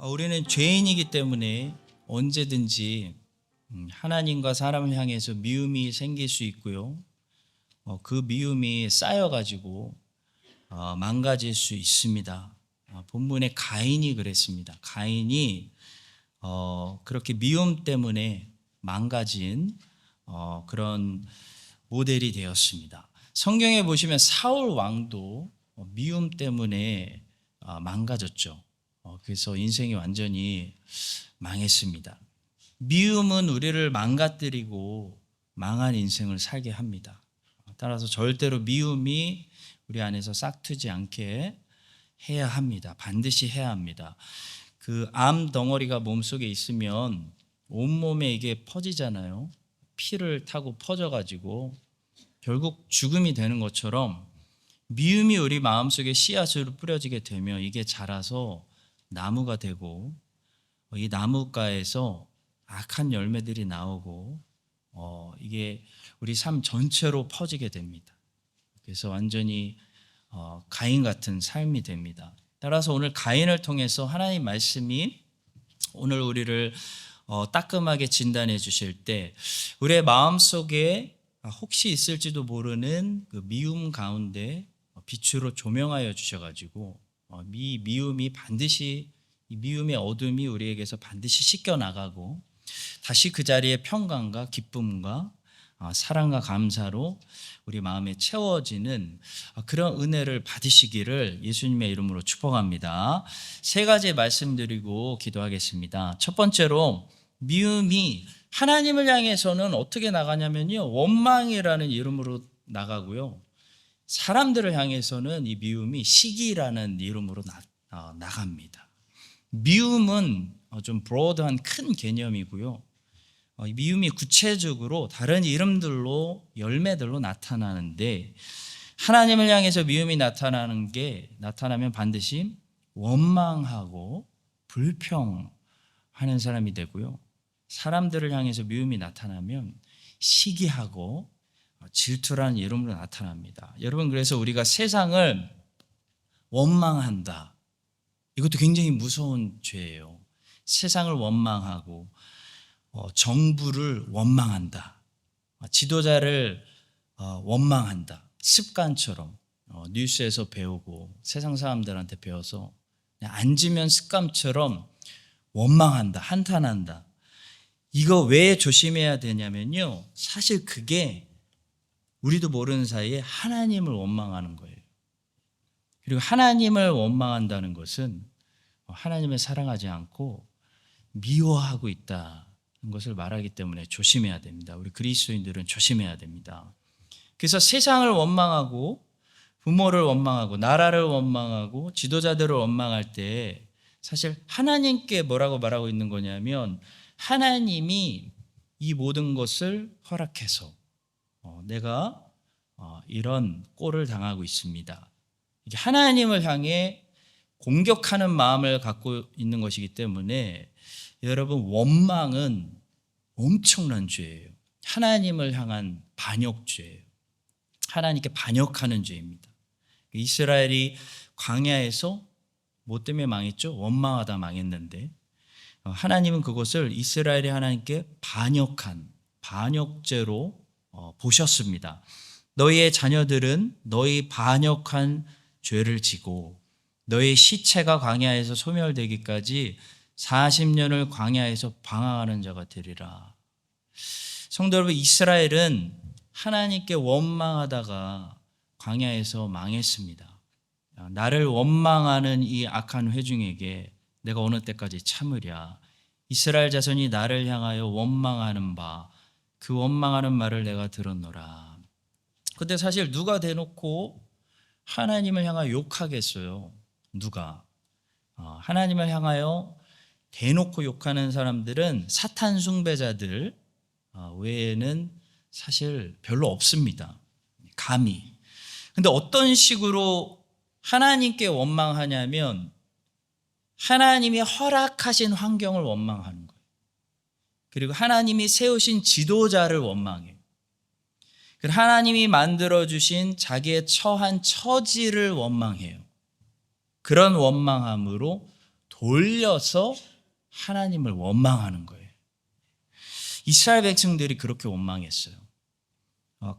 우리는 죄인이기 때문에 언제든지 하나님과 사람을 향해서 미움이 생길 수 있고요. 그 미움이 쌓여가지고 망가질 수 있습니다. 본문에 가인이 그랬습니다. 가인이 그렇게 미움 때문에 망가진 그런 모델이 되었습니다. 성경에 보시면 사울 왕도 미움 때문에 망가졌죠. 그래서 인생이 완전히 망했습니다. 미움은 우리를 망가뜨리고 망한 인생을 살게 합니다. 따라서 절대로 미움이 우리 안에서 싹트지 않게 해야 합니다. 반드시 해야 합니다. 그 암 덩어리가 몸속에 있으면 온몸에 이게 퍼지잖아요. 피를 타고 퍼져가지고 결국 죽음이 되는 것처럼 미움이 우리 마음속에 씨앗으로 뿌려지게 되면 이게 자라서 나무가 되고 이 나무가에서 악한 열매들이 나오고 이게 우리 삶 전체로 퍼지게 됩니다. 그래서 완전히 가인 같은 삶이 됩니다. 따라서 오늘 가인을 통해서 하나님 말씀이 오늘 우리를 따끔하게 진단해 주실 때 우리의 마음속에 혹시 있을지도 모르는 그 미움 가운데 빛으로 조명하여 주셔가지고 이 미움이 반드시 이 미움의 어둠이 우리에게서 반드시 씻겨나가고 다시 그 자리에 평강과 기쁨과 사랑과 감사로 우리 마음에 채워지는 그런 은혜를 받으시기를 예수님의 이름으로 축복합니다. 세 가지 말씀드리고 기도하겠습니다. 첫 번째로 미움이 하나님을 향해서는 어떻게 나가냐면요, 원망이라는 이름으로 나가고요, 사람들을 향해서는 이 미움이 시기라는 이름으로 나갑니다. 미움은 좀 브로드한 큰 개념이고요, 미움이 구체적으로 다른 이름들로 열매들로 나타나는데 하나님을 향해서 미움이 나타나면 반드시 원망하고 불평하는 사람이 되고요, 사람들을 향해서 미움이 나타나면 시기하고 질투라는 이름으로 나타납니다. 여러분, 그래서 우리가 세상을 원망한다, 이것도 굉장히 무서운 죄예요. 세상을 원망하고 정부를 원망한다, 지도자를 원망한다, 습관처럼 뉴스에서 배우고 세상 사람들한테 배워서 그냥 앉으면 습관처럼 원망한다, 한탄한다. 이거 왜 조심해야 되냐면요, 사실 그게 우리도 모르는 사이에 하나님을 원망하는 거예요. 그리고 하나님을 원망한다는 것은 하나님을 사랑하지 않고 미워하고 있다는 것을 말하기 때문에 조심해야 됩니다. 우리 그리스도인들은 조심해야 됩니다. 그래서 세상을 원망하고 부모를 원망하고 나라를 원망하고 지도자들을 원망할 때 사실 하나님께 뭐라고 말하고 있는 거냐면 하나님이 이 모든 것을 허락해서 내가 이런 꼴을 당하고 있습니다. 이게 하나님을 향해 공격하는 마음을 갖고 있는 것이기 때문에 여러분, 원망은 엄청난 죄예요. 하나님을 향한 반역죄예요. 하나님께 반역하는 죄입니다. 이스라엘이 광야에서 뭐 때문에 망했죠? 원망하다 망했는데 하나님은 그것을 이스라엘이 하나님께 반역한 반역죄로 보셨습니다. 너희의 자녀들은 너희 반역한 죄를 지고 너희 시체가 광야에서 소멸되기까지 40년을 광야에서 방황하는 자가 되리라. 성도 여러분, 이스라엘은 하나님께 원망하다가 광야에서 망했습니다. 나를 원망하는 이 악한 회중에게 내가 어느 때까지 참으랴. 이스라엘 자손이 나를 향하여 원망하는 바 그 원망하는 말을 내가 들었노라. 근데 사실 누가 대놓고 하나님을 향하여 욕하겠어요? 누가? 하나님을 향하여 대놓고 욕하는 사람들은 사탄 숭배자들 외에는 사실 별로 없습니다. 감히. 근데 어떤 식으로 하나님께 원망하냐면 하나님이 허락하신 환경을 원망하는 거예요. 그리고 하나님이 세우신 지도자를 원망해요. 하나님이 만들어주신 자기의 처한 처지를 원망해요. 그런 원망함으로 돌려서 하나님을 원망하는 거예요. 이스라엘 백성들이 그렇게 원망했어요.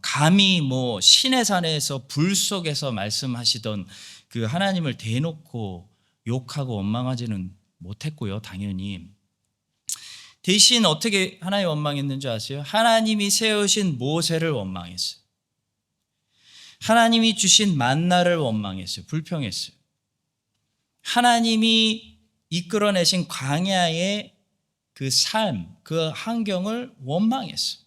감히 시내산에서 불 속에서 말씀하시던 그 하나님을 대놓고 욕하고 원망하지는 못했고요, 당연히. 대신 어떻게 하나님 원망했는지 아세요? 하나님이 세우신 모세를 원망했어요. 하나님이 주신 만나를 원망했어요. 불평했어요. 하나님이 이끌어내신 광야의 그 삶, 그 환경을 원망했어요.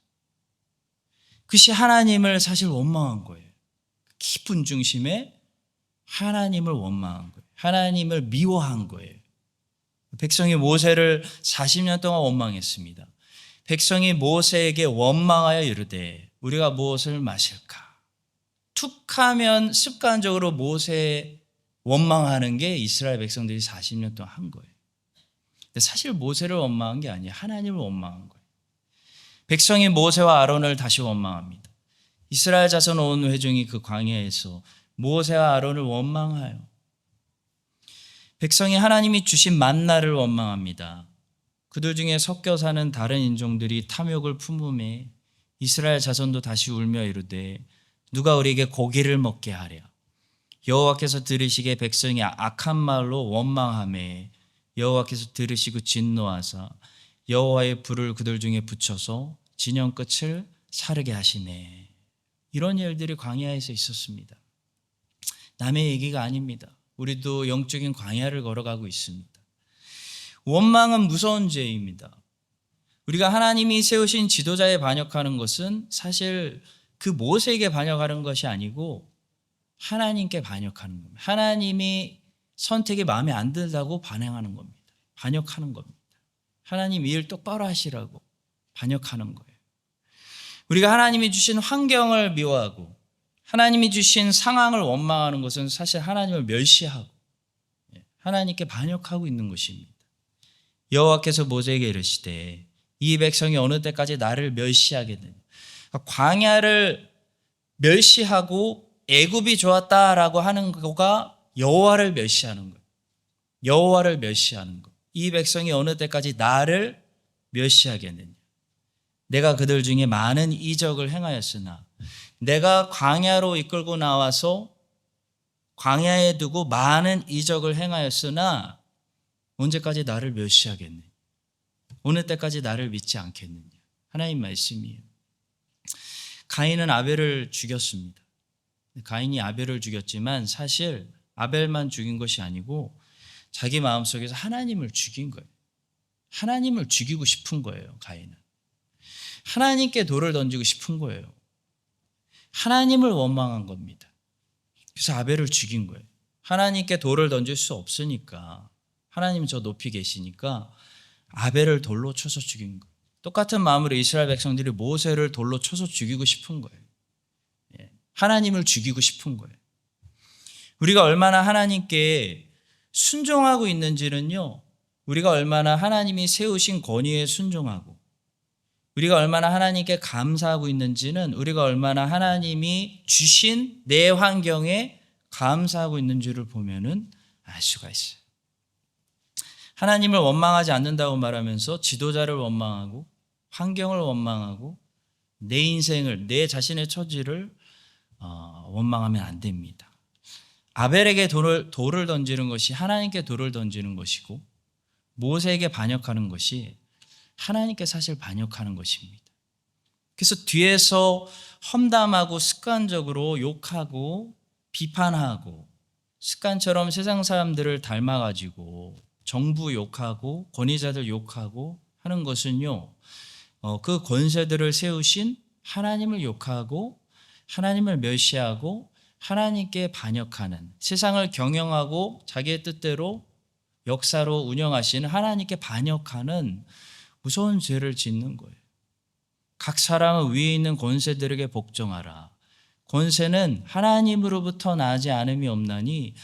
그것이 하나님을 사실 원망한 거예요. 깊은 중심에 하나님을 원망한 거예요. 하나님을 미워한 거예요. 백성이 모세를 40년 동안 원망했습니다. 백성이 모세에게 원망하여 이르되 우리가 무엇을 마실까? 툭하면 습관적으로 모세 원망하는 게 이스라엘 백성들이 40년 동안 한 거예요. 근데 사실 모세를 원망한 게 아니에요. 하나님을 원망한 거예요. 백성이 모세와 아론을 다시 원망합니다. 이스라엘 자손 온 회중이 그 광야에서 모세와 아론을 원망하여 백성이 하나님이 주신 만나를 원망합니다. 그들 중에 섞여 사는 다른 인종들이 탐욕을 품음에 이스라엘 자손도 다시 울며 이르되 누가 우리에게 고기를 먹게 하랴. 여호와께서 들으시기에 백성이 악한 말로 원망하매 여호와께서 들으시고 진노하사 여호와의 불을 그들 중에 붙여서 진영 끝을 사르게 하시네. 이런 일들이 광야에서 있었습니다. 남의 얘기가 아닙니다. 우리도 영적인 광야를 걸어가고 있습니다. 원망은 무서운 죄입니다. 우리가 하나님이 세우신 지도자에 반역하는 것은 사실 그 모세에게 반역하는 것이 아니고 하나님께 반역하는 겁니다. 하나님이 선택이 마음에 안 들다고 반행하는 겁니다. 반역하는 겁니다. 하나님 일 똑바로 하시라고 반역하는 거예요. 우리가 하나님이 주신 환경을 미워하고 하나님이 주신 상황을 원망하는 것은 사실 하나님을 멸시하고 하나님께 반역하고 있는 것입니다. 여호와께서 모세에게 이르시되 이 백성이 어느 때까지 나를 멸시하겠느냐. 광야를 멸시하고 애굽이 좋았다라고 하는 거가 여호와를 멸시하는 거예요. 여호와를 멸시하는 것. 이 백성이 어느 때까지 나를 멸시하겠느냐. 내가 그들 중에 많은 이적을 행하였으나 내가 광야로 이끌고 나와서 광야에 두고 많은 이적을 행하였으나 언제까지 나를 멸시하겠느냐. 어느 때까지 나를 믿지 않겠느냐. 하나님 말씀이에요. 가인은 아벨을 죽였습니다. 가인이 아벨을 죽였지만 사실 아벨만 죽인 것이 아니고 자기 마음속에서 하나님을 죽인 거예요. 하나님을 죽이고 싶은 거예요. 가인은. 하나님께 돌을 던지고 싶은 거예요. 하나님을 원망한 겁니다. 그래서 아벨을 죽인 거예요. 하나님께 돌을 던질 수 없으니까 하나님 저 높이 계시니까 아벨을 돌로 쳐서 죽인 거예요. 똑같은 마음으로 이스라엘 백성들이 모세를 돌로 쳐서 죽이고 싶은 거예요. 하나님을 죽이고 싶은 거예요. 우리가 얼마나 하나님께 순종하고 있는지는요, 우리가 얼마나 하나님이 세우신 권위에 순종하고 우리가 얼마나 하나님께 감사하고 있는지는 우리가 얼마나 하나님이 주신 내 환경에 감사하고 있는지를 보면은 알 수가 있어요. 하나님을 원망하지 않는다고 말하면서 지도자를 원망하고 환경을 원망하고 내 인생을, 내 자신의 처지를 원망하면 안 됩니다. 아벨에게 돌을 던지는 것이 하나님께 돌을 던지는 것이고 모세에게 반역하는 것이 하나님께 사실 반역하는 것입니다. 그래서 뒤에서 험담하고 습관적으로 욕하고 비판하고 습관처럼 세상 사람들을 닮아가지고 정부 욕하고 권위자들 욕하고 하는 것은요, 그 권세들을 세우신 하나님을 욕하고 하나님을 멸시하고 하나님께 반역하는, 세상을 경영하고 자기의 뜻대로 역사로 운영하시는 하나님께 반역하는 무서운 죄를 짓는 거예요. 각 사람은 위에 있는 권세들에게 복종하라. 권세는 하나님으로부터 나지 않음이 없나니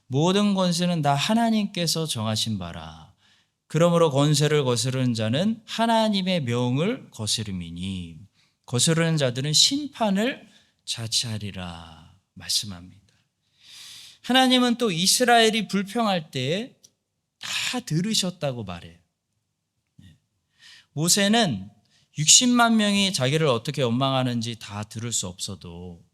모든 권세는 다 하나님께서 정하신 바라. 그러므로 권세를 거스르는 자는 하나님의 명을 거스름이니 거스르는 자들은 심판을 자치하리라 말씀합니다. 하나님은 또 이스라엘이 불평할 때 다 들으셨다고 말해요. 모세는 60만 명이 자기를 어떻게 원망하는지 다 들을 수 없어도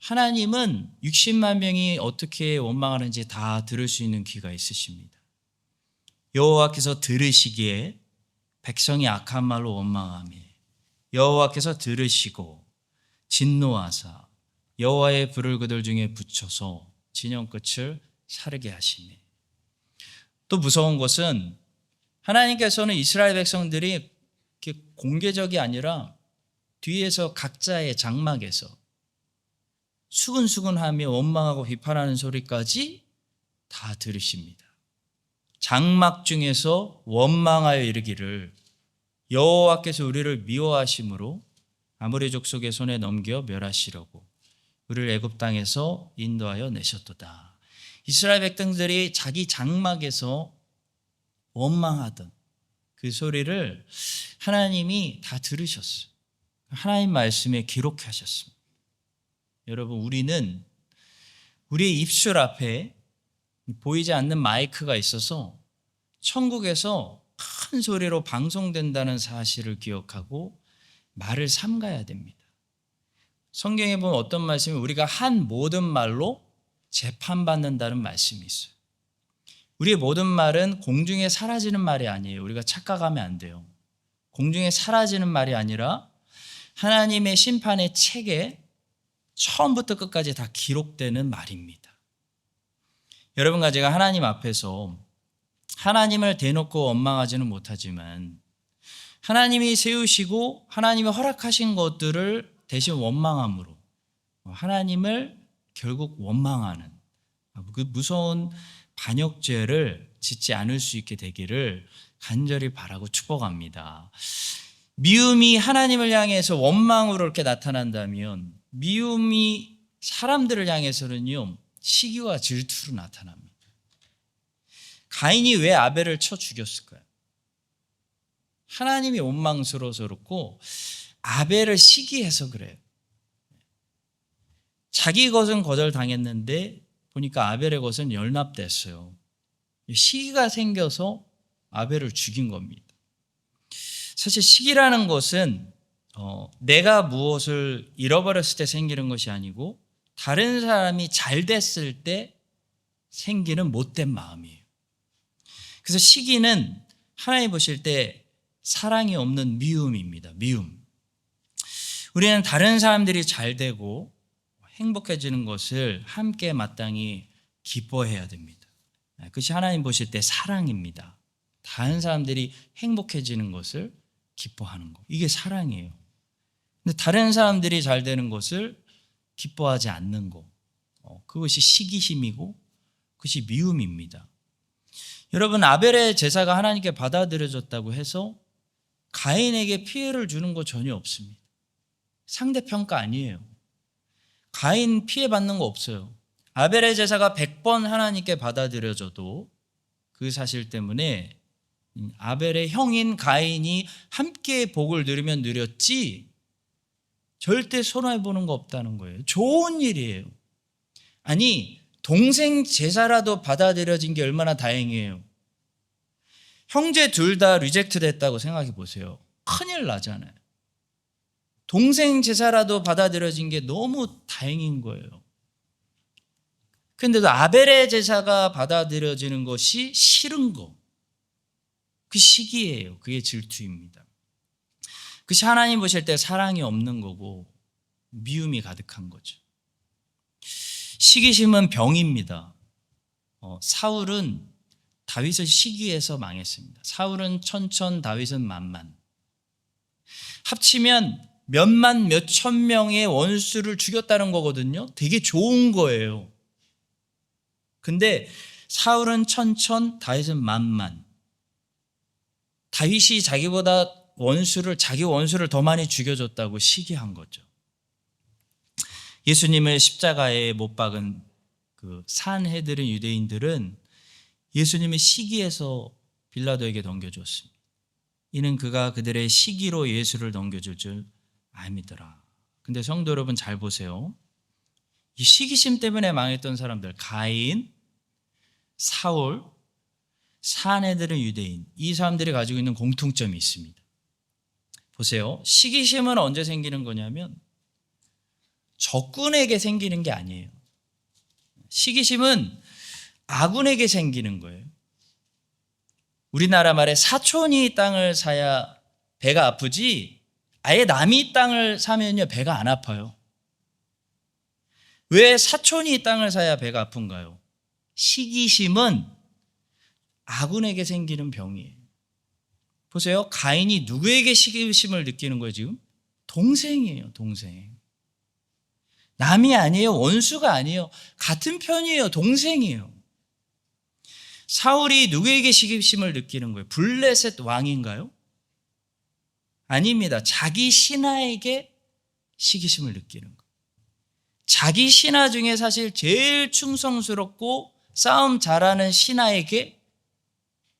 하나님은 60만 명이 어떻게 원망하는지 다 들을 수 있는 귀가 있으십니다. 여호와께서 들으시기에 백성이 악한 말로 원망하며 여호와께서 들으시고 진노하사 여호와의 불을 그들 중에 붙여서 진영 끝을 사르게 하시니. 또 무서운 것은 하나님께서는 이스라엘 백성들이 공개적이 아니라 뒤에서 각자의 장막에서 수근수근하며 원망하고 비판하는 소리까지 다 들으십니다. 장막 중에서 원망하여 이르기를 여호와께서 우리를 미워하심으로 아모리 족속의 손에 넘겨 멸하시려고 우리를 애굽 땅에서 인도하여 내셨도다. 이스라엘 백성들이 자기 장막에서 원망하던 그 소리를 하나님이 다 들으셨어요. 하나님 말씀에 기록하셨습니다. 여러분, 우리는 우리의 입술 앞에 보이지 않는 마이크가 있어서 천국에서 큰 소리로 방송된다는 사실을 기억하고 말을 삼가야 됩니다. 성경에 보면 어떤 말씀이 우리가 한 모든 말로 재판받는다는 말씀이 있어요. 우리의 모든 말은 공중에 사라지는 말이 아니에요. 우리가 착각하면 안 돼요. 공중에 사라지는 말이 아니라 하나님의 심판의 책에 처음부터 끝까지 다 기록되는 말입니다. 여러분과 제가 하나님 앞에서 하나님을 대놓고 원망하지는 못하지만 하나님이 세우시고 하나님이 허락하신 것들을 대신 원망함으로 하나님을 결국 원망하는 그 무서운 반역죄를 짓지 않을 수 있게 되기를 간절히 바라고 축복합니다. 미움이 하나님을 향해서 원망으로 이렇게 나타난다면 미움이 사람들을 향해서는요 시기와 질투로 나타납니다. 가인이 왜 아벨을 쳐 죽였을까요? 하나님이 원망스러워서 그렇고 아벨을 시기해서 그래요. 자기 것은 거절당했는데 보니까 아벨의 것은 연납됐어요. 시기가 생겨서 아벨을 죽인 겁니다. 사실 시기라는 것은 내가 무엇을 잃어버렸을 때 생기는 것이 아니고 다른 사람이 잘 됐을 때 생기는 못된 마음이에요. 그래서 시기는 하나님 보실 때 사랑이 없는 미움입니다. 미움. 우리는 다른 사람들이 잘 되고 행복해지는 것을 함께 마땅히 기뻐해야 됩니다. 그것이 하나님 보실 때 사랑입니다. 다른 사람들이 행복해지는 것을 기뻐하는 것. 이게 사랑이에요. 근데 다른 사람들이 잘 되는 것을 기뻐하지 않는 것. 그것이 시기심이고 그것이 미움입니다. 여러분, 아벨의 제사가 하나님께 받아들여졌다고 해서 가인에게 피해를 주는 거 전혀 없습니다. 상대평가 아니에요. 가인 피해받는 거 없어요. 아벨의 제사가 100번 하나님께 받아들여져도 그 사실 때문에 아벨의 형인 가인이 함께 복을 누리면 누렸지 절대 손해보는 거 없다는 거예요. 좋은 일이에요. 아니, 동생 제사라도 받아들여진 게 얼마나 다행이에요. 형제 둘 다 리젝트 됐다고 생각해 보세요. 큰일 나잖아요. 동생 제사라도 받아들여진 게 너무 다행인 거예요. 그런데도 아벨의 제사가 받아들여지는 것이 싫은 거. 그 시기예요. 그게 질투입니다. 그것이 하나님 보실 때 사랑이 없는 거고 미움이 가득한 거죠. 시기심은 병입니다. 사울은 다윗을 시기해서 망했습니다. 사울은 천천, 다윗은 만만. 합치면 몇만, 몇천 명의 원수를 죽였다는 거거든요. 되게 좋은 거예요. 근데 사울은 천천, 다윗은 만만. 다윗이 자기 원수를 더 많이 죽여줬다고 시기한 거죠. 예수님을 십자가에 못 박은 그 산헤드린 유대인들은 예수님의 시기에서 빌라도에게 넘겨줬습니다. 이는 그가 그들의 시기로 예수를 넘겨줄 줄 알미더라. 근데 성도 여러분 잘 보세요. 이 시기심 때문에 망했던 사람들, 가인, 사울, 사내들은 유대인, 이 사람들이 가지고 있는 공통점이 있습니다. 보세요. 시기심은 언제 생기는 거냐면 적군에게 생기는 게 아니에요. 시기심은 아군에게 생기는 거예요. 우리나라 말에 사촌이 땅을 사야 배가 아프지 아예 남이 땅을 사면요 배가 안 아파요. 왜 사촌이 땅을 사야 배가 아픈가요? 시기심은 아군에게 생기는 병이에요. 보세요. 가인이 누구에게 시기심을 느끼는 거예요 지금? 동생이에요. 동생. 남이 아니에요. 원수가 아니에요. 같은 편이에요. 동생이에요. 사울이 누구에게 시기심을 느끼는 거예요? 블레셋 왕인가요? 아닙니다. 자기 신하에게 시기심을 느끼는 거예요. 자기 신하 중에 사실 제일 충성스럽고 싸움 잘하는 신하에게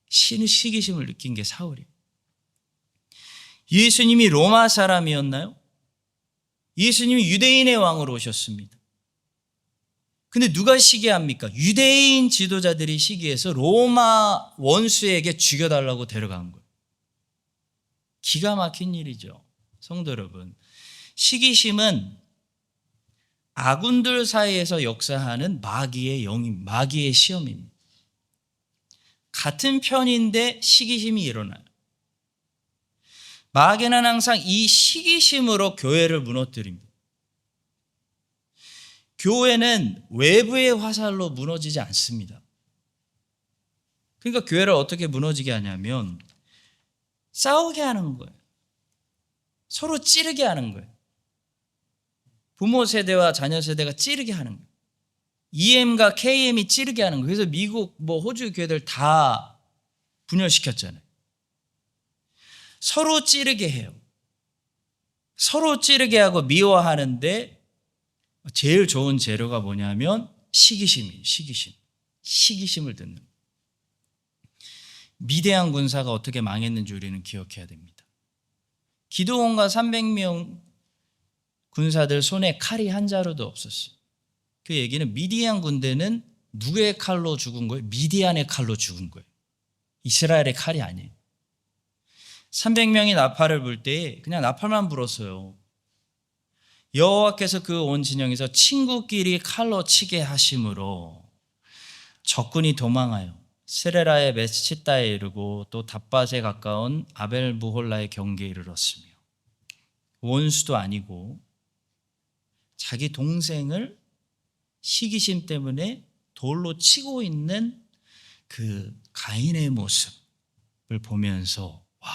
시기심을 느낀 게 사울이에요. 예수님이 로마 사람이었나요? 예수님이 유대인의 왕으로 오셨습니다. 근데 누가 시기합니까? 유대인 지도자들이 시기해서 로마 원수에게 죽여달라고 데려간 거예요. 기가 막힌 일이죠. 성도 여러분, 시기심은 아군들 사이에서 역사하는 마귀의 영임, 마귀의 시험입니다. 같은 편인데 시기심이 일어나요. 마귀는 항상 이 시기심으로 교회를 무너뜨립니다. 교회는 외부의 화살로 무너지지 않습니다. 그러니까 교회를 어떻게 무너지게 하냐면 싸우게 하는 거예요. 서로 찌르게 하는 거예요. 부모 세대와 자녀 세대가 찌르게 하는 거예요. EM과 KM이 찌르게 하는 거예요. 그래서 미국, 호주 교회들 다 분열시켰잖아요. 서로 찌르게 해요. 서로 찌르게 하고 미워하는데 제일 좋은 재료가 뭐냐면 시기심이에요. 시기심을 듣는 거예요. 미대한 군사가 어떻게 망했는지 우리는 기억해야 됩니다. 기드온과 300명 군사들 손에 칼이 한 자루도 없었어요. 그 얘기는 미디안 군대는 누구의 칼로 죽은 거예요? 미디안의 칼로 죽은 거예요. 이스라엘의 칼이 아니에요. 300명이 나팔을 불 때 그냥 나팔만 불었어요. 여호와께서 그 온 진영에서 친구끼리 칼로 치게 하심으로 적군이 도망하여 스레라의 메시다에 이르고 또 답밭에 가까운 아벨무홀라의 경계에 이르렀으며 원수도 아니고 자기 동생을 시기심 때문에 돌로 치고 있는 그 가인의 모습을 보면서 와,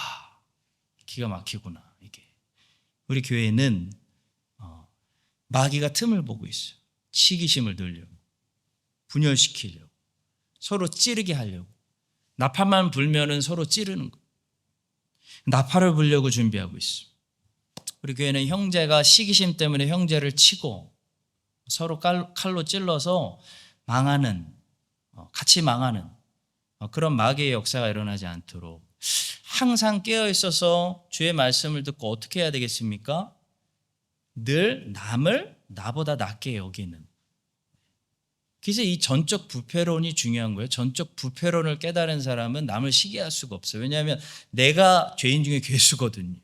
기가 막히구나. 이게 우리 교회는 마귀가 틈을 보고 있어요. 시기심을 늘려고, 분열시키려고, 서로 찌르게 하려고. 나팔만 불면은 서로 찌르는 거예요. 나팔을 불려고 준비하고 있어요. 우리 교회는 형제가 시기심 때문에 형제를 치고 서로 칼로 찔러서 망하는, 같이 망하는 그런 마귀의 역사가 일어나지 않도록 항상 깨어 있어서 주의 말씀을 듣고 어떻게 해야 되겠습니까? 늘 남을 나보다 낫게 여기는. 그래서 이 전적 부패론이 중요한 거예요. 전적 부패론을 깨달은 사람은 남을 시기할 수가 없어요. 왜냐하면 내가 죄인 중에 괴수거든요.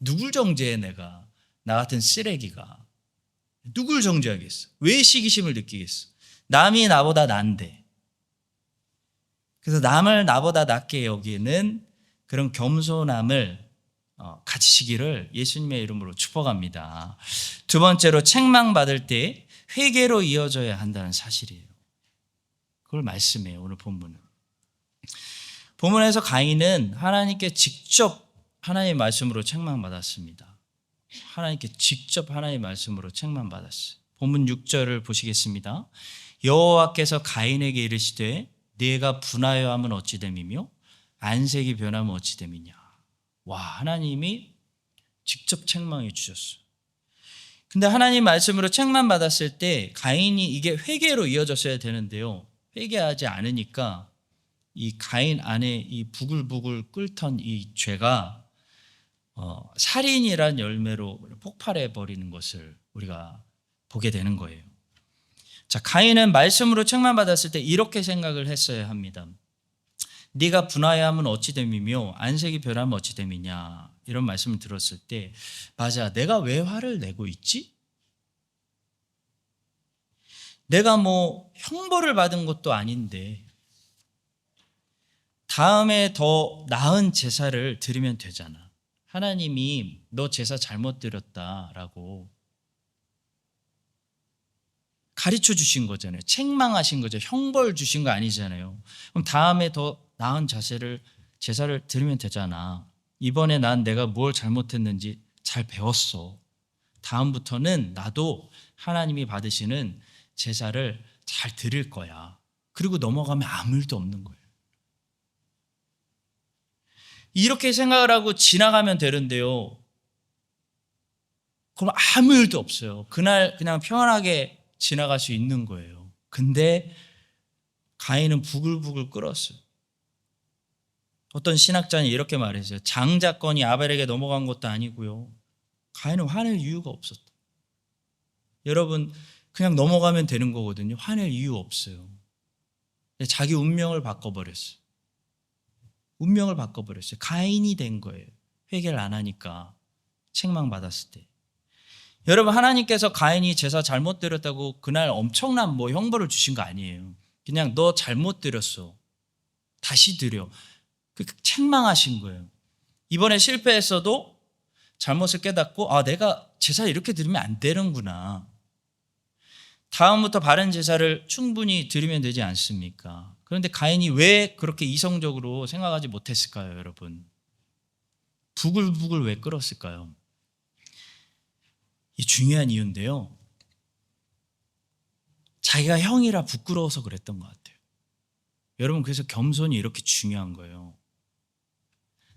누굴 정죄해 내가? 나 같은 쓰레기가. 누굴 정죄하겠어? 왜 시기심을 느끼겠어? 남이 나보다 난데. 그래서 남을 나보다 낫게 여기는 그런 겸손함을 가지시기를 예수님의 이름으로 축복합니다. 두 번째로 책망받을 때 회개로 이어져야 한다는 사실이에요. 그걸 말씀해요. 오늘 본문은. 본문에서 가인은 하나님께 직접 하나님의 말씀으로 책망받았습니다. 하나님께 직접 하나님의 말씀으로 책망받았어요. 본문 6절을 보시겠습니다. 여호와께서 가인에게 이르시되 네가 분하여 하면 어찌 됨이며 안색이 변하면 어찌 됨이냐. 와, 하나님이 직접 책망해 주셨어요. 근데 하나님 말씀으로 책망받았을 때 가인이 이게 회개로 이어졌어야 되는데요. 회개하지 않으니까 이 가인 안에 이 부글부글 끓던 이 죄가 살인이란 열매로 폭발해 버리는 것을 우리가 보게 되는 거예요. 자, 가인은 말씀으로 책망받았을 때 이렇게 생각을 했어야 합니다. 네가 분하여함은 어찌 됨이며 안색이 변하면 어찌 됨이냐, 이런 말씀을 들었을 때, 맞아, 내가 왜 화를 내고 있지? 내가 뭐 형벌을 받은 것도 아닌데 다음에 더 나은 제사를 드리면 되잖아. 하나님이 너 제사 잘못 드렸다라고 가르쳐 주신 거잖아요. 책망하신 거죠. 형벌 주신 거 아니잖아요. 그럼 다음에 더 나은 제사를 드리면 되잖아. 이번에 난 내가 뭘 잘못했는지 잘 배웠어. 다음부터는 나도 하나님이 받으시는 제사를 잘 드릴 거야. 그리고 넘어가면 아무 일도 없는 거예요. 이렇게 생각을 하고 지나가면 되는데요. 그럼 아무 일도 없어요. 그날 그냥 편하게 지나갈 수 있는 거예요. 근데 가인은 부글부글 끓었어요. 어떤 신학자는 이렇게 말했어요. 장자권이 아벨에게 넘어간 것도 아니고요. 가인은 화낼 이유가 없었다. 여러분, 그냥 넘어가면 되는 거거든요. 화낼 이유 없어요. 자기 운명을 바꿔버렸어요. 운명을 바꿔버렸어요. 가인이 된 거예요. 회개를 안 하니까, 책망받았을 때. 여러분, 하나님께서 가인이 제사 잘못 드렸다고 그날 엄청난 형벌을 주신 거 아니에요. 그냥 너 잘못 드렸어, 다시 드려, 책망하신 거예요. 이번에 실패했어도 잘못을 깨닫고, 내가 제사 이렇게 드리면 안 되는구나, 다음부터 바른 제사를 충분히 드리면 되지 않습니까? 그런데 가인이 왜 그렇게 이성적으로 생각하지 못했을까요, 여러분? 부글부글 왜 끓었을까요? 이 중요한 이유인데요. 자기가 형이라 부끄러워서 그랬던 것 같아요. 여러분, 그래서 겸손이 이렇게 중요한 거예요.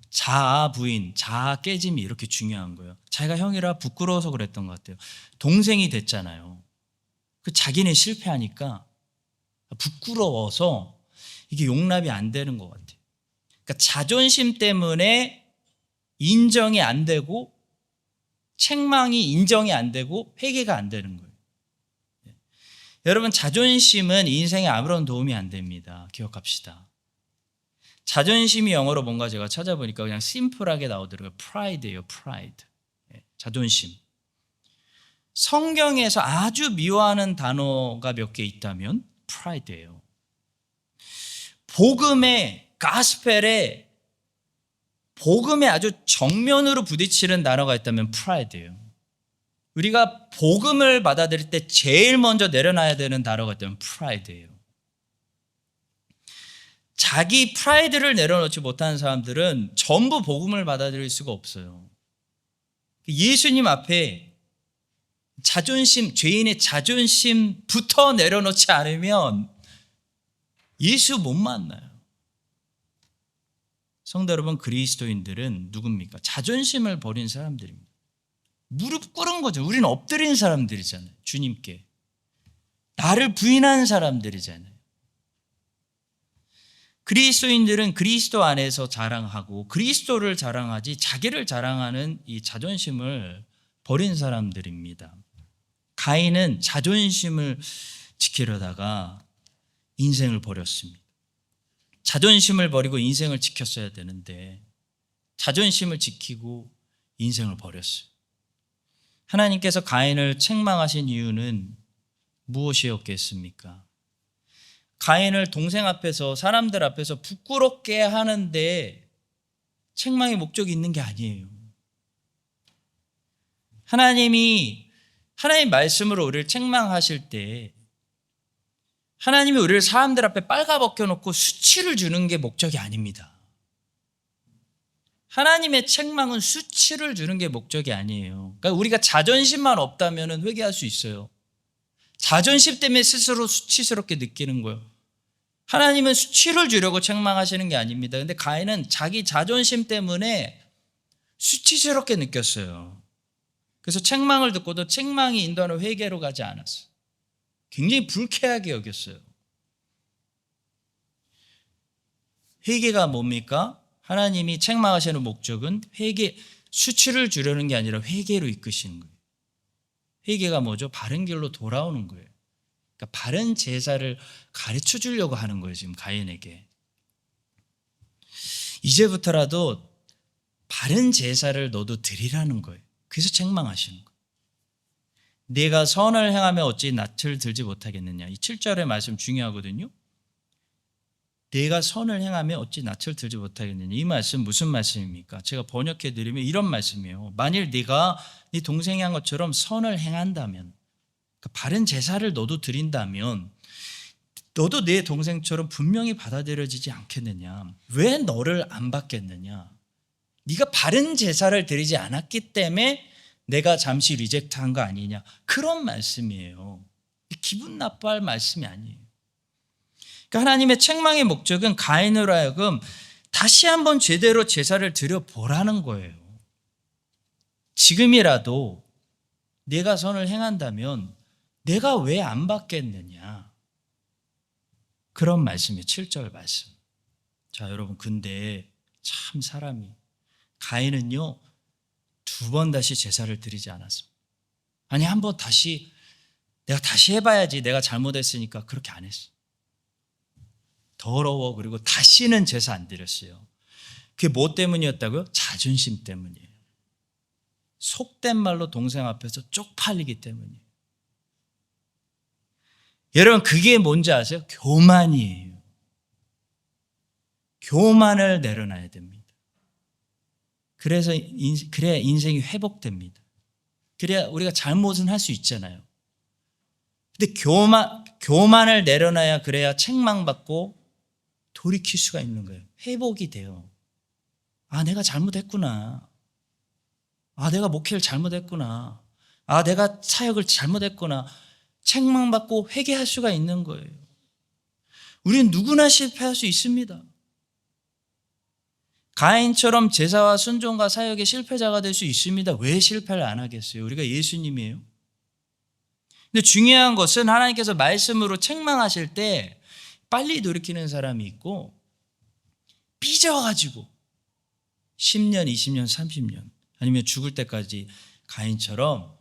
자아 부인, 자아 깨짐이 이렇게 중요한 거예요. 자기가 형이라 부끄러워서 그랬던 것 같아요. 동생이 됐잖아요. 자기는 실패하니까 부끄러워서 이게 용납이 안 되는 것 같아요. 그러니까 자존심 때문에 인정이 안 되고, 책망이 인정이 안 되고, 회개가 안 되는 거예요. 여러분, 자존심은 인생에 아무런 도움이 안 됩니다. 기억합시다. 자존심이 영어로 뭔가 제가 찾아보니까 그냥 심플하게 나오더라고요. pride예요, pride. 자존심. 성경에서 아주 미워하는 단어가 몇 개 있다면 pride예요. 복음에 아주 정면으로 부딪히는 단어가 있다면 pride예요. 우리가 복음을 받아들일 때 제일 먼저 내려놔야 되는 단어가 있다면 pride예요. 자기 프라이드를 내려놓지 못하는 사람들은 전부 복음을 받아들일 수가 없어요. 예수님 앞에 죄인의 자존심부터 내려놓지 않으면 예수 못 만나요. 성도 여러분, 그리스도인들은 누굽니까? 자존심을 버린 사람들입니다. 무릎 꿇은 거죠. 우리는 엎드린 사람들이잖아요. 주님께. 나를 부인한 사람들이잖아요. 그리스도인들은 그리스도 안에서 자랑하고 그리스도를 자랑하지 자기를 자랑하는 이 자존심을 버린 사람들입니다. 가인은 자존심을 지키려다가 인생을 버렸습니다. 자존심을 버리고 인생을 지켰어야 되는데 자존심을 지키고 인생을 버렸어요. 하나님께서 가인을 책망하신 이유는 무엇이었겠습니까? 가인을 동생 앞에서, 사람들 앞에서 부끄럽게 하는데 책망의 목적이 있는 게 아니에요. 하나님 말씀으로 우리를 책망하실 때 하나님이 우리를 사람들 앞에 빨가벗겨 놓고 수치를 주는 게 목적이 아닙니다. 하나님의 책망은 수치를 주는 게 목적이 아니에요. 그러니까 우리가 자존심만 없다면 회개할 수 있어요. 자존심 때문에 스스로 수치스럽게 느끼는 거예요. 하나님은 수치를 주려고 책망하시는 게 아닙니다. 그런데 가인은 자기 자존심 때문에 수치스럽게 느꼈어요. 그래서 책망을 듣고도 책망이 인도하는 회개로 가지 않았어요. 굉장히 불쾌하게 여겼어요. 회개가 뭡니까? 하나님이 책망하시는 목적은 수치를 주려는 게 아니라 회개로 이끄시는 거예요. 회개가 뭐죠? 바른 길로 돌아오는 거예요. 그러니까 바른 제사를 가르쳐 주려고 하는 거예요, 지금 가인에게. 이제부터라도 바른 제사를 너도 드리라는 거예요. 그래서 책망하시는 거예요. 네가 선을 행하며 어찌 낯을 들지 못하겠느냐. 이 7절의 말씀 중요하거든요. 네가 선을 행하며 어찌 낯을 들지 못하겠느냐. 이 말씀 무슨 말씀입니까? 제가 번역해 드리면 이런 말씀이에요. 만일 네가 네 동생이 한 것처럼 선을 행한다면, 그러니까 바른 제사를 너도 드린다면 너도 내 동생처럼 분명히 받아들여지지 않겠느냐. 왜 너를 안 받겠느냐. 네가 바른 제사를 드리지 않았기 때문에 내가 잠시 리젝트한 거 아니냐. 그런 말씀이에요. 기분 나빠할 말씀이 아니에요. 그러니까 하나님의 책망의 목적은 가인으로 하여금 다시 한번 제대로 제사를 드려보라는 거예요. 지금이라도 내가 선을 행한다면 내가 왜 안 받겠느냐. 그런 말씀이에요. 7절 말씀. 자, 여러분, 근데 참 사람이, 가인은요 2번 다시 제사를 드리지 않았습니다. 아니, 한 번 다시 내가 다시 해봐야지, 내가 잘못했으니까 그렇게 안 했어요. 더러워. 그리고 다시는 제사 안 드렸어요. 그게 뭐 때문이었다고요? 자존심 때문이에요. 속된 말로 동생 앞에서 쪽팔리기 때문이에요. 여러분, 그게 뭔지 아세요? 교만이에요. 교만을 내려놔야 됩니다. 그래야 인생이 회복됩니다. 그래야 우리가 잘못은 할 수 있잖아요. 근데 교만을 내려놔야, 그래야 책망받고 돌이킬 수가 있는 거예요. 회복이 돼요. 아, 내가 잘못했구나. 아, 내가 목회를 잘못했구나. 아, 내가 사역을 잘못했구나. 책망받고 회개할 수가 있는 거예요. 우리는 누구나 실패할 수 있습니다. 가인처럼 제사와 순종과 사역의 실패자가 될 수 있습니다. 왜 실패를 안 하겠어요? 우리가 예수님이에요. 근데 중요한 것은 하나님께서 말씀으로 책망하실 때 빨리 돌이키는 사람이 있고, 삐져가지고 10년, 20년, 30년 아니면 죽을 때까지 가인처럼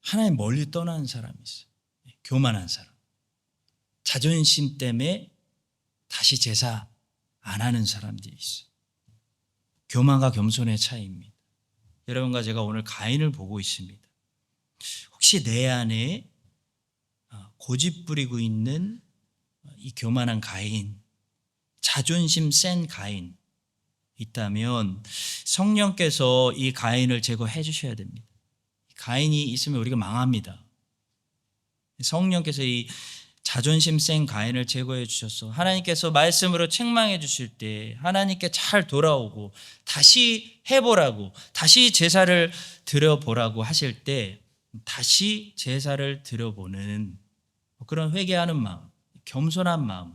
하나님 멀리 떠나는 사람이 있어요. 교만한 사람. 자존심 때문에 다시 제사 안 하는 사람들이 있어요. 교만과 겸손의 차이입니다. 여러분과 제가 오늘 가인을 보고 있습니다. 혹시 내 안에 고집 부리고 있는 이 교만한 가인, 자존심 센 가인 있다면 성령께서 이 가인을 제거해 주셔야 됩니다. 가인이 있으면 우리가 망합니다. 성령께서 이 자존심 센 가인을 제거해 주셔서 하나님께서 말씀으로 책망해 주실 때 하나님께 잘 돌아오고 다시 해보라고, 다시 제사를 드려보라고 하실 때 다시 제사를 드려보는 그런 회개하는 마음, 겸손한 마음,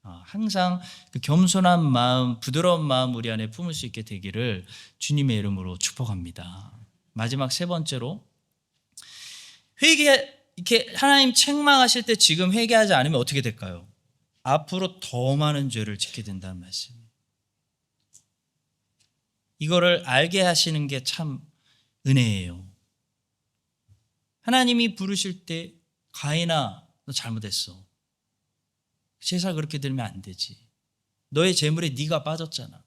항상 그 겸손한 마음, 부드러운 마음 우리 안에 품을 수 있게 되기를 주님의 이름으로 축복합니다. 마지막 3번째로, 이렇게 하나님 책망하실 때 지금 회개하지 않으면 어떻게 될까요? 앞으로 더 많은 죄를 짓게 된다는 말씀이에요. 이거를 알게 하시는 게 참 은혜예요. 하나님이 부르실 때 가인아, 너 잘못했어. 제사 그렇게 들면 안 되지. 너의 재물에 네가 빠졌잖아.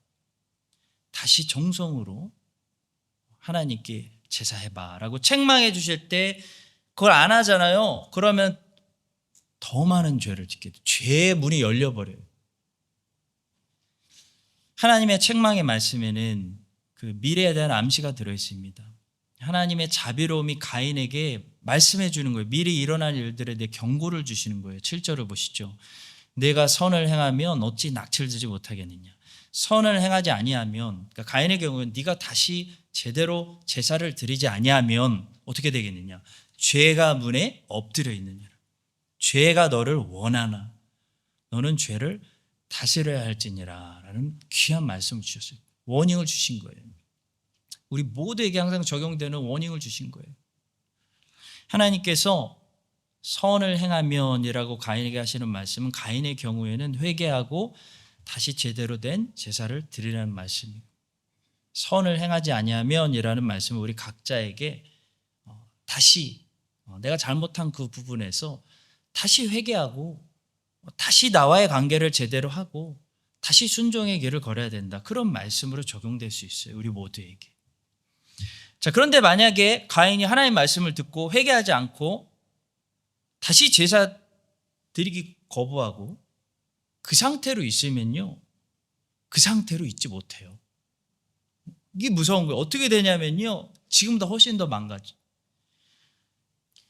다시 정성으로 하나님께 제사해봐 라고 책망해 주실 때 그걸 안 하잖아요. 그러면 더 많은 죄를 짓게 돼. 죄의 문이 열려버려요. 하나님의 책망의 말씀에는 그 미래에 대한 암시가 들어있습니다. 하나님의 자비로움이 가인에게 말씀해 주는 거예요. 미리 일어날 일들에 대해 경고를 주시는 거예요. 7절을 보시죠. 내가 선을 행하면 어찌 낯을 들지 못하겠느냐. 선을 행하지 아니하면, 그러니까 가인의 경우는 네가 다시 제대로 제사를 드리지 아니하면 어떻게 되겠느냐. 죄가 문에 엎드려 있느냐. 죄가 너를 원하나 너는 죄를 다스려야 할지니라 라는 귀한 말씀을 주셨어요. 워닝을 주신 거예요. 우리 모두에게 항상 적용되는 워닝을 주신 거예요. 하나님께서 선을 행하면이라고 가인에게 하시는 말씀은 가인의 경우에는 회개하고 다시 제대로 된 제사를 드리라는 말씀이고, 선을 행하지 아니하면이라는 말씀은 우리 각자에게 다시 내가 잘못한 그 부분에서 다시 회개하고 다시 나와의 관계를 제대로 하고 다시 순종의 길을 걸어야 된다. 그런 말씀으로 적용될 수 있어요. 우리 모두에게. 자, 그런데 만약에 가인이 하나님의 말씀을 듣고 회개하지 않고 다시 제사 드리기 거부하고 그 상태로 있으면요, 그 상태로 있지 못해요. 이게 무서운 거예요. 어떻게 되냐면요, 지금보다 훨씬 더 망가져.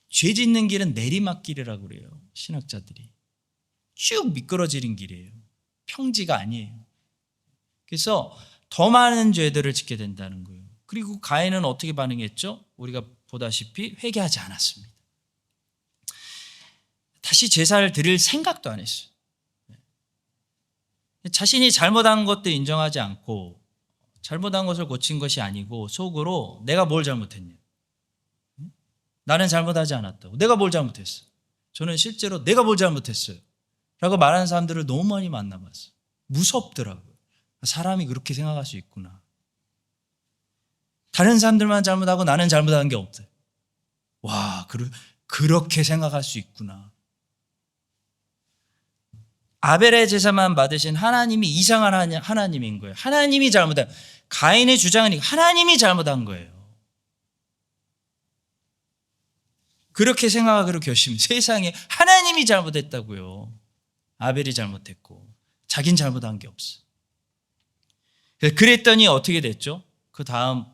죄 짓는 길은 내리막길이라고 그래요. 신학자들이. 쭉 미끄러지는 길이에요. 평지가 아니에요. 그래서 더 많은 죄들을 짓게 된다는 거예요. 그리고 가인은 어떻게 반응했죠? 우리가 보다시피 회개하지 않았습니다. 다시 제사를 드릴 생각도 안 했어요. 자신이 잘못한 것도 인정하지 않고 잘못한 것을 고친 것이 아니고 속으로 내가 뭘 잘못했냐, 나는 잘못하지 않았다고, 내가 뭘 잘못했어, 저는 실제로 내가 뭘 잘못했어요 라고 말하는 사람들을 너무 많이 만나봤어요. 무섭더라고요. 사람이 그렇게 생각할 수 있구나. 다른 사람들만 잘못하고 나는 잘못한 게 없어요. 와, 그렇게 생각할 수 있구나. 아벨의 제사만 받으신 하나님이 이상한 하나님인 거예요. 하나님이 잘못한, 가인의 주장은 하나님이 잘못한 거예요. 그렇게 생각하기로 결심. 세상에 하나님이 잘못했다고요. 아벨이 잘못했고 자긴 잘못한 게 없어. 그랬더니 어떻게 됐죠? 그 다음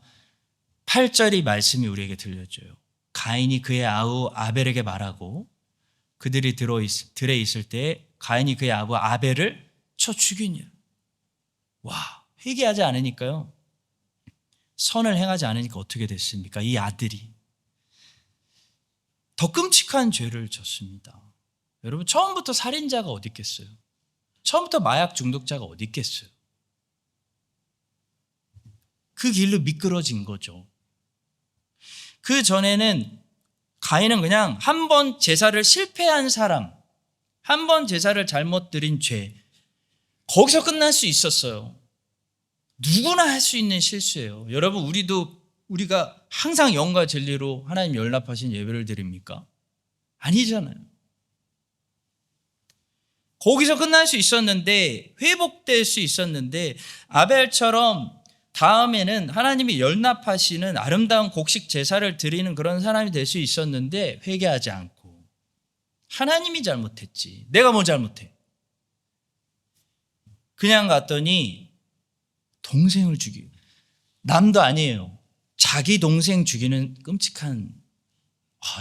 8절의 말씀이 우리에게 들려줘요. 가인이 그의 아우 아벨에게 말하고 그들이 들에 있을 때 가인이 그의 아우 아벨을 쳐 죽이니라. 와, 회개하지 않으니까요, 선을 행하지 않으니까 어떻게 됐습니까? 이 아들이 더 끔찍한 죄를 졌습니다. 여러분, 처음부터 살인자가 어디 있겠어요? 처음부터 마약 중독자가 어디 있겠어요? 그 길로 미끄러진 거죠. 그 전에는 가인은 그냥 한 번 제사를 실패한 사람, 한 번 제사를 잘못 드린 죄, 거기서 끝날 수 있었어요. 누구나 할 수 있는 실수예요. 여러분, 우리가 항상 영과 진리로 하나님 연락하신 예배를 드립니까? 아니잖아요. 거기서 끝날 수 있었는데, 회복될 수 있었는데, 아벨처럼 다음에는 하나님이 연납하시는 아름다운 곡식 제사를 드리는 그런 사람이 될 수 있었는데 회개하지 않고, 하나님이 잘못했지, 내가 뭐 잘못해, 그냥 갔더니 동생을 죽이고, 남도 아니에요, 자기 동생 죽이는 끔찍한,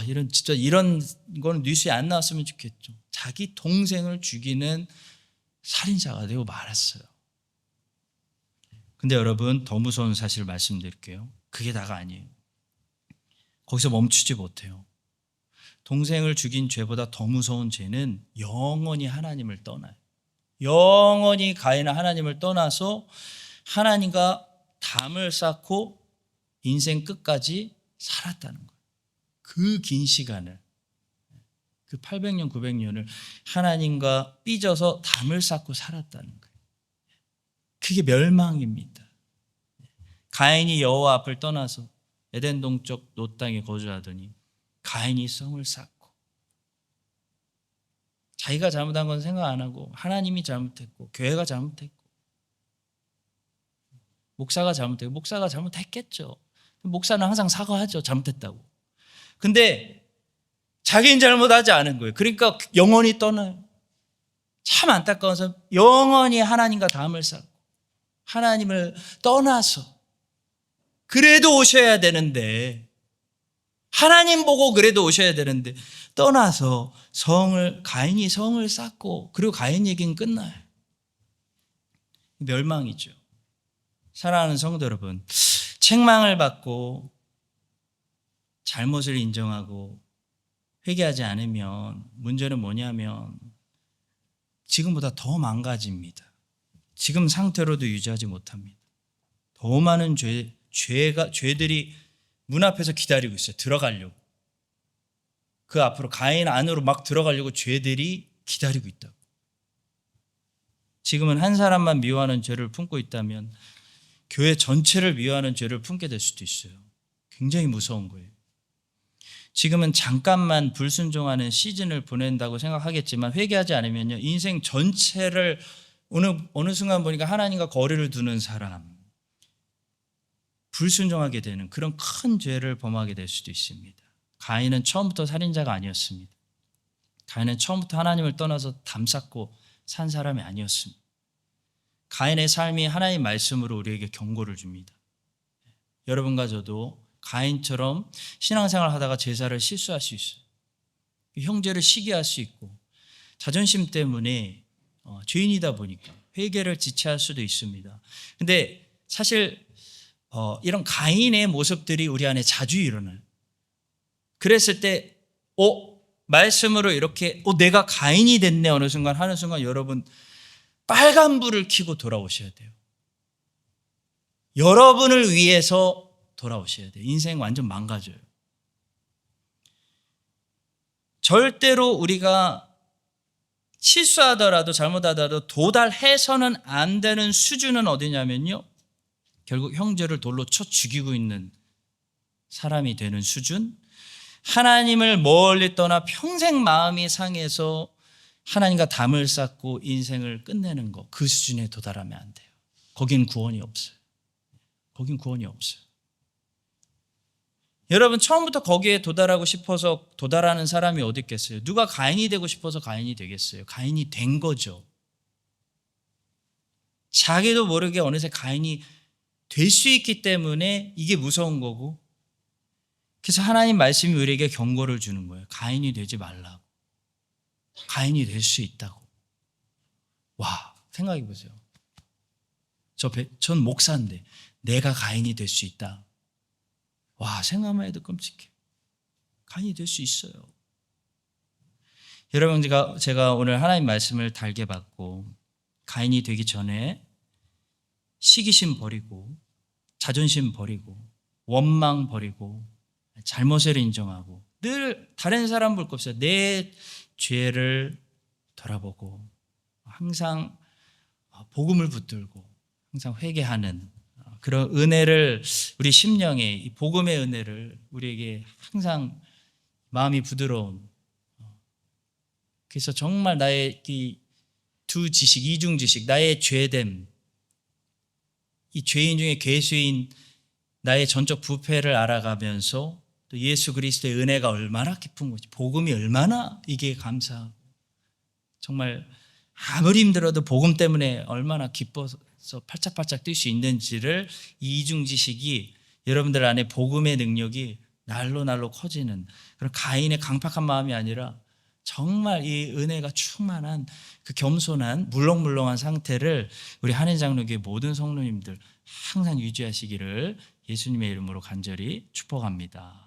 이런 건 뉴스에 안 나왔으면 좋겠죠. 자기 동생을 죽이는 살인자가 되고 말았어요. 근데 여러분, 더 무서운 사실을 말씀드릴게요. 그게 다가 아니에요. 거기서 멈추지 못해요. 동생을 죽인 죄보다 더 무서운 죄는 영원히 하나님을 떠나요. 영원히 가인은 하나님을 떠나서 하나님과 담을 쌓고 인생 끝까지 살았다는 거예요. 그 긴 시간을, 그 800년, 900년을 하나님과 삐져서 담을 쌓고 살았다는 거예요. 그게 멸망입니다. 가인이 여호와 앞을 떠나서 에덴 동쪽 놋 땅에 거주하더니 가인이 성을 쌓고, 자기가 잘못한 건 생각 안 하고 하나님이 잘못했고 교회가 잘못했고 목사가 잘못했고, 목사가 잘못했겠죠. 목사는 항상 사과하죠, 잘못했다고. 근데 자기는 잘못하지 않은 거예요. 그러니까 영원히 떠나요. 참 안타까워서 영원히 하나님과 담을 쌓고 하나님을 떠나서, 그래도 오셔야 되는데, 하나님 보고 그래도 오셔야 되는데 떠나서 가인이 성을 쌓고, 그리고 가인 얘기는 끝나요. 멸망이죠. 사랑하는 성도 여러분, 책망을 받고 잘못을 인정하고 회개하지 않으면 문제는 뭐냐면 지금보다 더 망가집니다. 지금 상태로도 유지하지 못합니다. 더 많은 죄들이 문 앞에서 기다리고 있어요. 들어가려고. 그 앞으로 가인 안으로 막 들어가려고 죄들이 기다리고 있다고. 지금은 한 사람만 미워하는 죄를 품고 있다면 교회 전체를 미워하는 죄를 품게 될 수도 있어요. 굉장히 무서운 거예요. 지금은 잠깐만 불순종하는 시즌을 보낸다고 생각하겠지만 회개하지 않으면요, 인생 전체를 어느 순간 보니까 하나님과 거리를 두는 사람, 불순종하게 되는 그런 큰 죄를 범하게 될 수도 있습니다. 가인은 처음부터 살인자가 아니었습니다. 가인은 처음부터 하나님을 떠나서 담쌓고 산 사람이 아니었습니다. 가인의 삶이 하나님의 말씀으로 우리에게 경고를 줍니다. 여러분과 저도 가인처럼 신앙생활 하다가 제사를 실수할 수 있어요. 형제를 시기할 수 있고 자존심 때문에 죄인이다 보니까 회개를 지체할 수도 있습니다. 근데 사실 이런 가인의 모습들이 우리 안에 자주 일어나요. 그랬을 때 말씀으로 이렇게 내가 가인이 됐네 어느 순간 하는 순간 여러분 빨간불을 켜고 돌아오셔야 돼요. 여러분을 위해서 돌아오셔야 돼요. 인생 완전 망가져요. 절대로 우리가 실수하더라도 잘못하더라도 도달해서는 안 되는 수준은 어디냐면요, 결국 형제를 돌로 쳐 죽이고 있는 사람이 되는 수준, 하나님을 멀리 떠나 평생 마음이 상해서 하나님과 담을 쌓고 인생을 끝내는 것, 그 수준에 도달하면 안 돼요. 거긴 구원이 없어요. 거긴 구원이 없어요. 여러분 처음부터 거기에 도달하고 싶어서 도달하는 사람이 어디 있겠어요? 누가 가인이 되고 싶어서 가인이 되겠어요? 가인이 된 거죠. 자기도 모르게 어느새 가인이 될 수 있기 때문에 이게 무서운 거고, 그래서 하나님 말씀이 우리에게 경고를 주는 거예요. 가인이 되지 말라고. 가인이 될 수 있다고. 와, 생각해 보세요. 전 목사인데 내가 가인이 될 수 있다. 와, 생각만 해도 끔찍해. 가인이 될 수 있어요. 여러분, 제가 오늘 하나님 말씀을 달게 받고 가인이 되기 전에 시기심 버리고 자존심 버리고 원망 버리고 잘못을 인정하고 늘 다른 사람 볼 것 없어요. 내 죄를 돌아보고 항상 복음을 붙들고 항상 회개하는 그런 은혜를, 우리 심령에 이 복음의 은혜를 우리에게 항상 마음이 부드러운, 그래서 정말 나의 이 두 지식, 이중 지식, 나의 죄됨, 이 죄인 중에 괴수인 나의 전적 부패를 알아가면서 또 예수 그리스도의 은혜가 얼마나 깊은 거지, 복음이 얼마나 이게 감사하고, 정말 아무리 힘들어도 복음 때문에 얼마나 기뻐서 팔짝팔짝 뛸 수 있는지를, 이 이중 지식이 여러분들 안에 복음의 능력이 날로 커지는 그런 가인의 강팍한 마음이 아니라 정말 이 은혜가 충만한 그 겸손한 물렁물렁한 상태를 우리 한인장로교회 모든 성도님들 항상 유지하시기를 예수님의 이름으로 간절히 축복합니다.